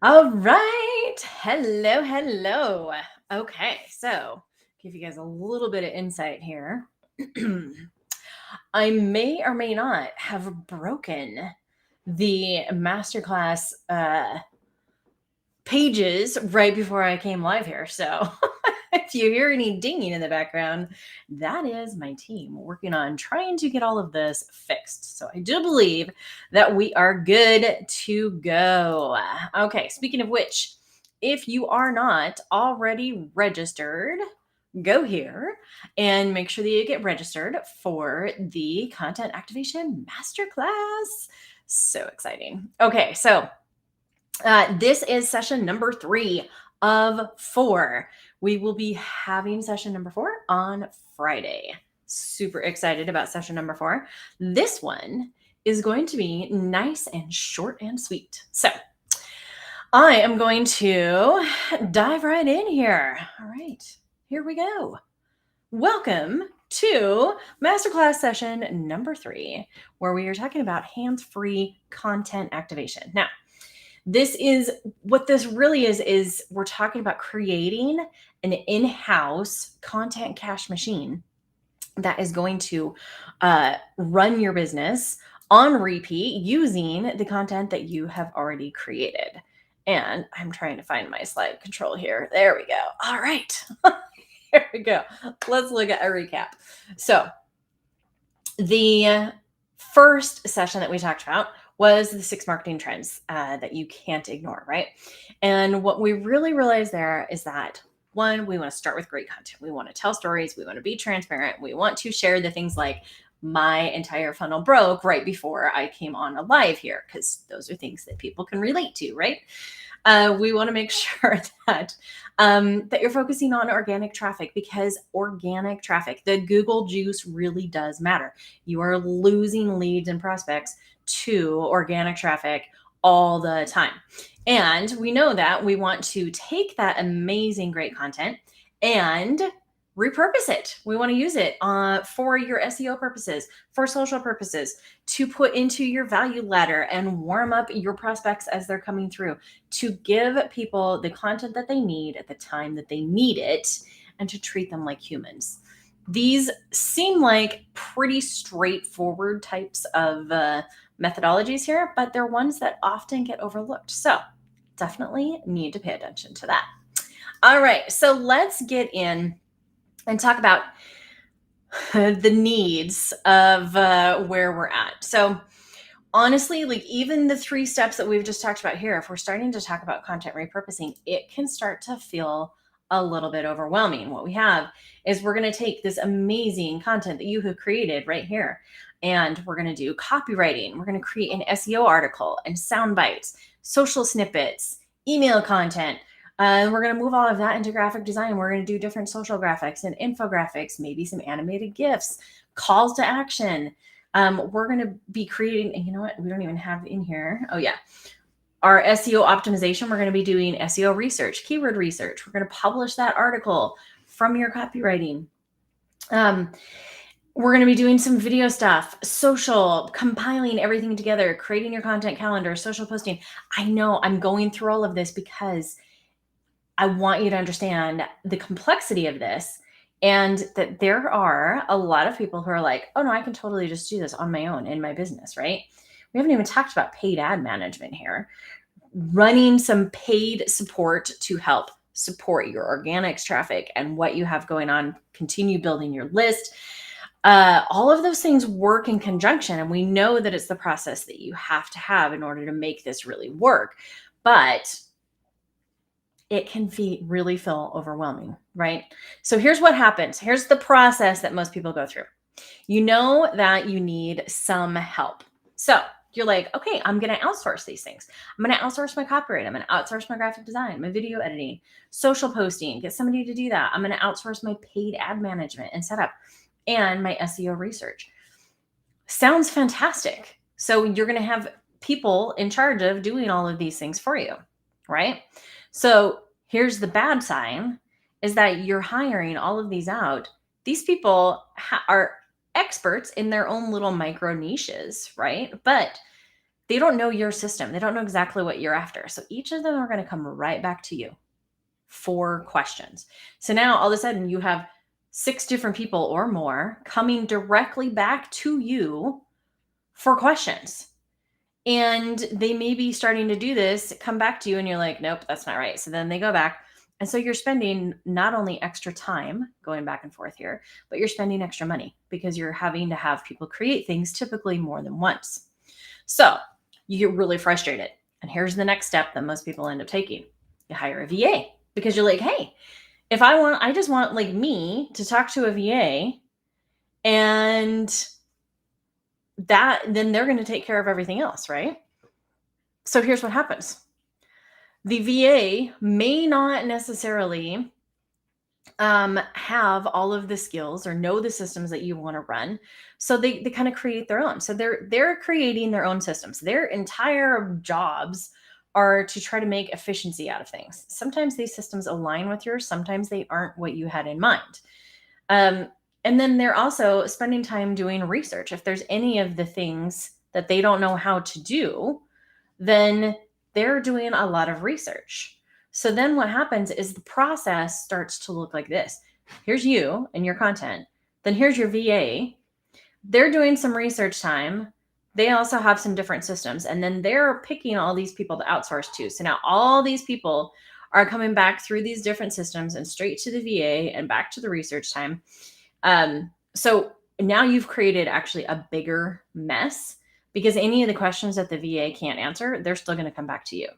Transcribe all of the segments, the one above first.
All right. Hello, hello. Okay, so give you guys a little bit of insight here. I may or may not have broken the masterclass pages right before I came live here. So if you hear any dinging in the background, that is my team working on trying to get all of this fixed. So I do believe that we are good to go. Okay, speaking of which, if you are not already registered, go here and make sure that you get registered for the Content Activation Masterclass. So exciting. Okay, so this is session number 3 of 4. We will be having session number 4 on Friday. Super excited about session number 4. This one is going to be nice and short and sweet. So I am going to dive right in here. All right, here we go. Welcome to Masterclass session number 3, where we are talking about hands-free content activation. Now, this is what this really is we're talking about creating an in-house content cache machine that is going to run your business on repeat using the content that you have already created. And I'm trying to find my slide control here. There we go. All right. Here we go. Let's look at a recap. So the first session that we talked about was the 6 marketing trends that you can't ignore, right? And what we really realized there is that, one, we want to start with great content. We want to tell stories. We want to be transparent. We want to share the things like my entire funnel broke right before I came on a live here, because those are things that people can relate to, right? We want to make sure that that you're focusing on organic traffic, because organic traffic, the Google juice, really does matter. You are losing leads and prospects to organic traffic all the time. And we know that we want to take that amazing, great content and repurpose it. We want to use it for your SEO purposes, for social purposes, to put into your value ladder and warm up your prospects as they're coming through, to give people the content that they need at the time that they need it, and to treat them like humans. These seem like pretty straightforward types of methodologies here, but they're ones that often get overlooked. So definitely need to pay attention to that. All right, so let's get in and talk about the needs of where we're at. So honestly, like even the 3 steps that we've just talked about here, if we're starting to talk about content repurposing, it can start to feel a little bit overwhelming. What we have is we're going to take this amazing content that you have created right here, and we're going to do copywriting. We're going to create an SEO article and sound bites, social snippets, email content. We're going to move all of that into graphic design. We're going to do different social graphics and infographics, maybe some animated GIFs, calls to action. We're going to be creating, and you know what? We don't even have in here. Oh yeah. Our SEO optimization, we're going to be doing SEO research, keyword research. We're going to publish that article from your copywriting. We're going to be doing some video stuff, social, compiling everything together, creating your content calendar, social posting. I know I'm going through all of this because I want you to understand the complexity of this, and that there are a lot of people who are like, oh no, I can totally just do this on my own in my business, right? We haven't even talked about paid ad management here. Running some paid support to help support your organics traffic and what you have going on, continue building your list. All of those things work in conjunction, and we know that it's the process that you have to have in order to make this really work. But it can really feel overwhelming, right? So here's what happens. Here's the process that most people go through. You know that you need some help. So you're like, okay, I'm going to outsource these things. I'm going to outsource my copyright. I'm going to outsource my graphic design, my video editing, social posting, get somebody to do that. I'm going to outsource my paid ad management and setup and my SEO research. Sounds fantastic. So you're going to have people in charge of doing all of these things for you, right? So here's the bad sign, is that you're hiring all of these out. These people are experts in their own little micro niches, right? But They don't know your system. They don't know exactly what you're after. So each of them are going to come right back to you for questions. So now all of a sudden you have 6 different people or more coming directly back to you for questions. And they may be starting to do this, come back to you, and you're like, nope, that's not right. So then they go back. And so you're spending not only extra time going back and forth here, but you're spending extra money because you're having to have people create things typically more than once. So you get really frustrated. And here's the next step that most people end up taking. You hire a VA because you're like, hey, if I just want like me to talk to a VA, and then they're going to take care of everything else, right? So here's what happens. The VA may not necessarily have all of the skills or know the systems that you want to run. So they kind of create their own. So they're creating their own systems. Their entire jobs are to try to make efficiency out of things. Sometimes these systems align with yours. Sometimes they aren't what you had in mind. And then they're also spending time doing research. If there's any of the things that they don't know how to do, then they're doing a lot of research. So then what happens is the process starts to look like this. Here's you and your content. Then here's your VA. They're doing some research time. They also have some different systems. And then they're picking all these people to outsource to. So now all these people are coming back through these different systems and straight to the VA and back to the research time. So now you've created actually a bigger mess, because any of the questions that the VA can't answer, they're still going to come back to you.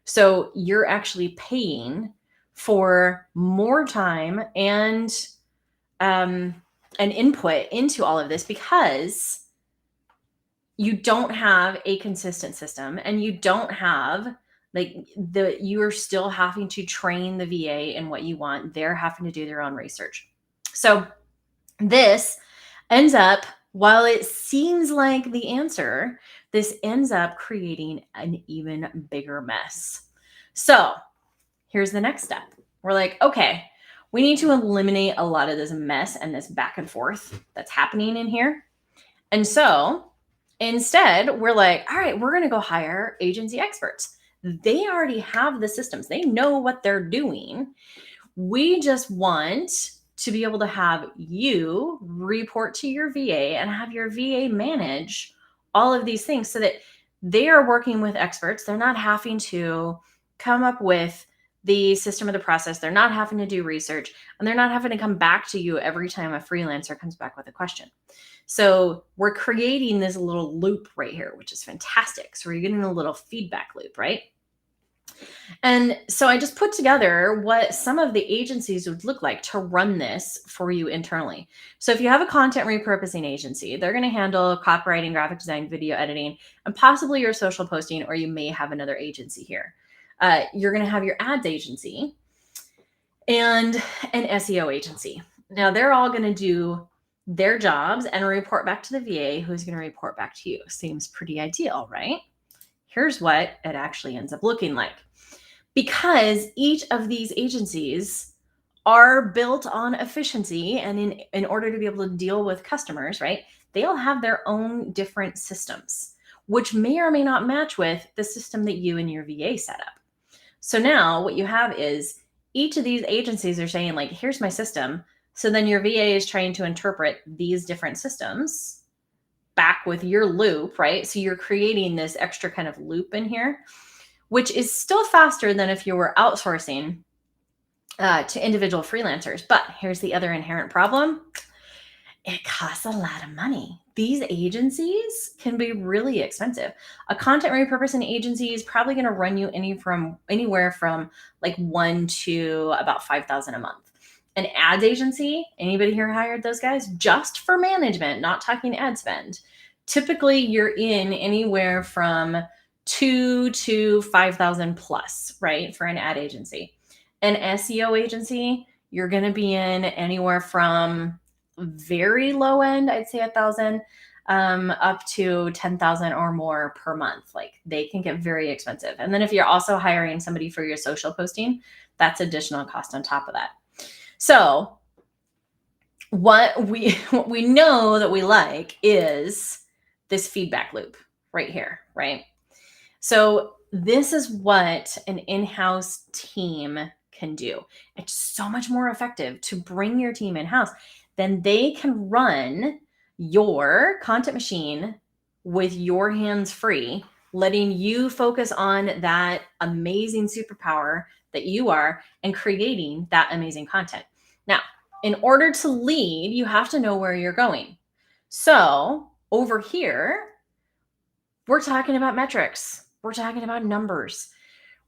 So you're actually paying for more time and an input into all of this because you don't have a consistent system, and you don't have you're still having to train the VA in what you want. They're having to do their own research. So this ends up, while it seems like the answer, this ends up creating an even bigger mess. So here's the next step. We're like, okay, we need to eliminate a lot of this mess and this back and forth that's happening in here. And so instead, we're like, all right, we're going to go hire agency experts. They already have the systems. They know what they're doing. We just want to be able to have you report to your VA and have your VA manage all of these things so that they are working with experts. They're not having to come up with the system or the process. They're not having to do research, and they're not having to come back to you every time a freelancer comes back with a question. So we're creating this little loop right here, which is fantastic. So we're getting a little feedback loop, right? And so I just put together what some of the agencies would look like to run this for you internally. So if you have a content repurposing agency, they're going to handle copywriting, graphic design, video editing, and possibly your social posting, or you may have another agency here. You're going to have your ads agency and an SEO agency. Now they're all going to do their jobs and report back to the VA, who's going to report back to you. Seems pretty ideal, right? Here's what it actually ends up looking like. Because each of these agencies are built on efficiency, and in order to be able to deal with customers, right, they'll have their own different systems, which may or may not match with the system that you and your VA set up. So now what you have is each of these agencies are saying, like, here's my system. So then your VA is trying to interpret these different systems back with your loop, right? So you're creating this extra kind of loop in here, which is still faster than if you were outsourcing to individual freelancers. But here's the other inherent problem. It costs a lot of money. These agencies can be really expensive. A content repurposing agency is probably going to run you anywhere from like $1,000 to about $5,000 a month. An ads agency, anybody here hired those guys? Just for management, not talking ad spend. Typically, you're in anywhere from $2,000 to $5,000 plus, right, for an ad agency. An SEO agency, you're going to be in anywhere from very low end, I'd say $1,000, up to $10,000 or more per month. Like, they can get very expensive. And then if you're also hiring somebody for your social posting, that's additional cost on top of that. So what we know that we like is this feedback loop. right here, right? So this is what an in-house team can do. It's so much more effective to bring your team in-house. Then they can run your content machine with your hands free, letting you focus on that amazing superpower that you are and creating that amazing content. Now, in order to lead, you have to know where you're going. So over here, we're talking about metrics. We're talking about numbers.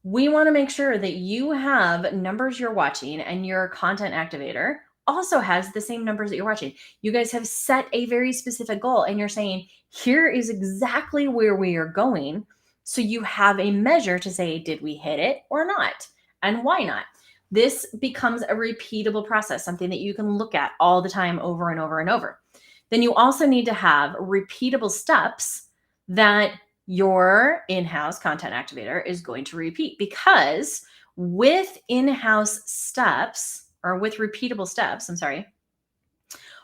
We want to make sure that you have numbers you're watching and your content activator also has the same numbers that you're watching. You guys have set a very specific goal and you're saying, here is exactly where we are going. So you have a measure to say, did we hit it or not? And why not? This becomes a repeatable process, something that you can look at all the time over and over and over. Then you also need to have repeatable steps that your in-house content activator is going to repeat, because with in-house steps, or with repeatable steps,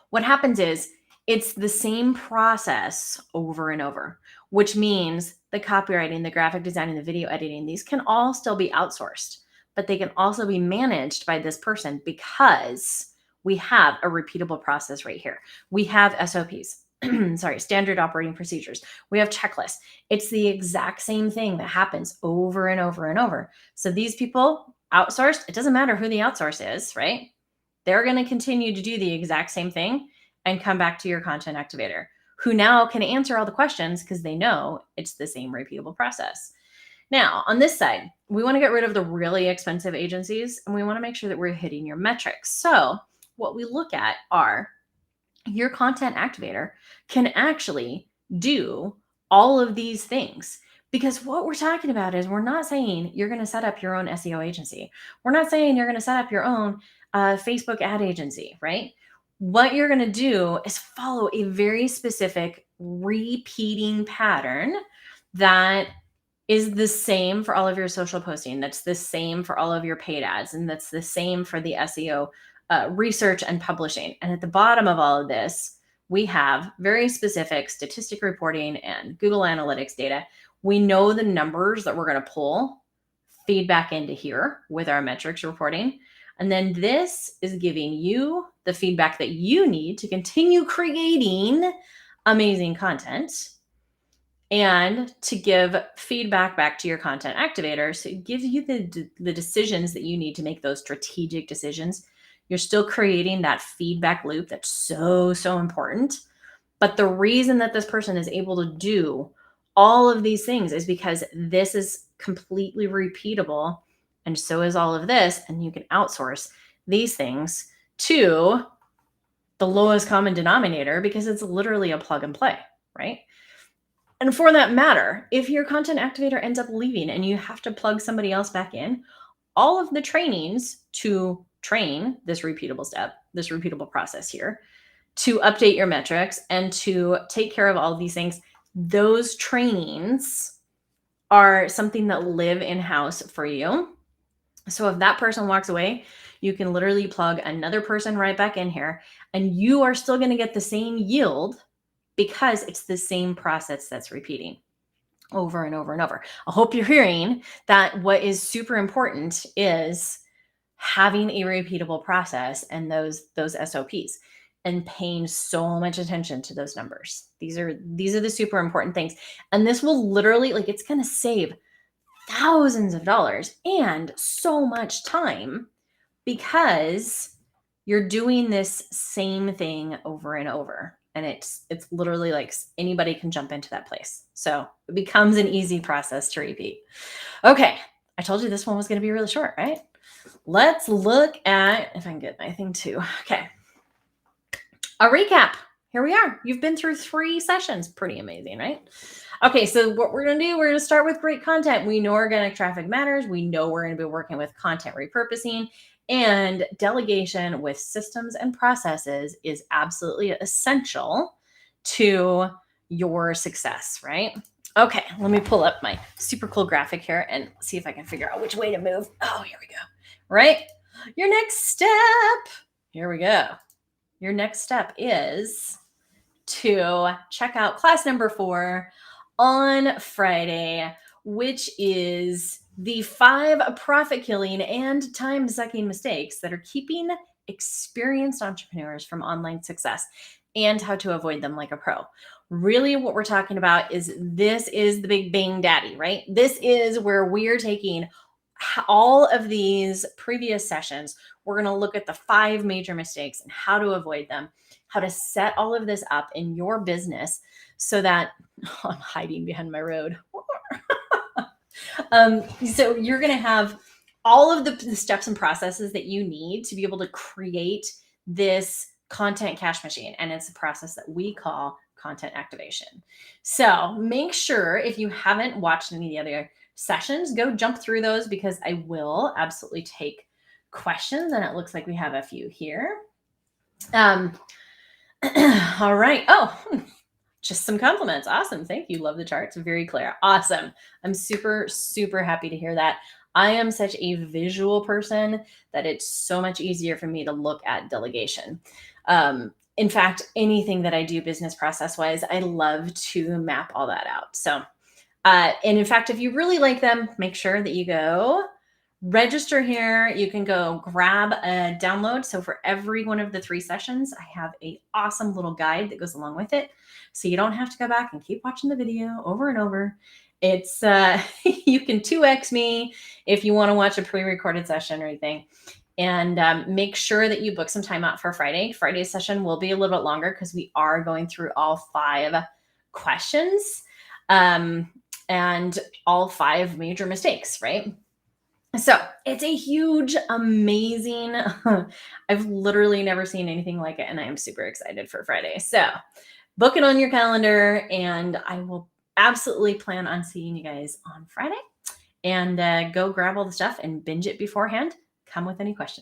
what happens is it's the same process over and over, which means the copywriting, the graphic designing, the video editing, these can all still be outsourced, but they can also be managed by this person because we have a repeatable process right here. We have SOPs. Standard operating procedures. We have checklists. It's the exact same thing that happens over and over and over. So these people outsourced, it doesn't matter who the outsource is, right? They're going to continue to do the exact same thing and come back to your content activator, who now can answer all the questions because they know it's the same repeatable process. Now, on this side, we want to get rid of the really expensive agencies and we want to make sure that we're hitting your metrics. So what we look at are your content activator can actually do all of these things, because what we're talking about is we're not saying you're going to set up your own SEO agency. We're not saying you're going to set up your own Facebook ad agency, right? What you're going to do is follow a very specific repeating pattern that is the same for all of your social posting. That's the same for all of your paid ads. And that's the same for the SEO research and publishing. And at the bottom of all of this, we have very specific statistic reporting and Google Analytics data. We know the numbers that we're going to pull, feed back into here with our metrics reporting. And then this is giving you the feedback that you need to continue creating amazing content and to give feedback back to your content activator. So it gives you the decisions that you need to make those strategic decisions. You're still creating that feedback loop that's so, so important. But the reason that this person is able to do all of these things is because this is completely repeatable. And so is all of this. And you can outsource these things to the lowest common denominator because it's literally a plug and play, right? And for that matter, if your content activator ends up leaving and you have to plug somebody else back in, all of the trainings to train this repeatable step, this repeatable process here, to update your metrics and to take care of all of these things, those trainings are something that live in-house for you. So if that person walks away, you can literally plug another person right back in here and you are still going to get the same yield because it's the same process that's repeating over and over and over. I hope you're hearing that what is super important is having a repeatable process and those SOPs and paying so much attention to those numbers. These are the super important things. And this will literally, like, it's going to save thousands of dollars and so much time because you're doing this same thing over and over. And it's literally like anybody can jump into that place. So it becomes an easy process to repeat. Okay. I told you this one was going to be really short, right? Let's look at, if I can get my thing too. Okay. A recap. Here we are. You've been through 3 sessions. Pretty amazing, right? Okay, so what we're going to do, we're going to start with great content. We know organic traffic matters. We know we're going to be working with content repurposing, and delegation with systems and processes is absolutely essential to your success, right? Okay, let me pull up my super cool graphic here and see if I can figure out which way to move. Oh, here we go. Right? Your next step. Here we go. Your next step is to check out class number 4 on Friday, which is the 5 profit killing and time sucking mistakes that are keeping experienced entrepreneurs from online success and how to avoid them like a pro. Really, what we're talking about is this is the big bang daddy, right? This is where we're taking all of these previous sessions. We're going to look at the 5 major mistakes and how to avoid them, how to set all of this up in your business so that I'm hiding behind my road. So you're going to have all of the steps and processes that you need to be able to create this content cash machine. And it's a process that we call content activation. So make sure if you haven't watched any of the other sessions, go jump through those because I will absolutely take questions. And it looks like we have a few here. All right. Oh, just some compliments. Awesome. Thank you. Love the charts. Very clear. Awesome. I'm super, super happy to hear that. I am such a visual person that it's so much easier for me to look at delegation. In fact, anything that I do business process wise, I love to map all that out. So, and in fact, if you really like them, make sure that you go register here. You can go grab a download. So for every one of the 3 sessions, I have a awesome little guide that goes along with it. So you don't have to go back and keep watching the video over and over. It's you can 2x me if you want to watch a pre-recorded session or anything. And make sure that you book some time out for Friday. Friday's session will be a little bit longer because we are going through all 5 questions and all 5 major mistakes, right? So it's a huge, amazing, I've literally never seen anything like it. And I am super excited for Friday. So book it on your calendar and I will absolutely plan on seeing you guys on Friday and go grab all the stuff and binge it beforehand. Come with any questions.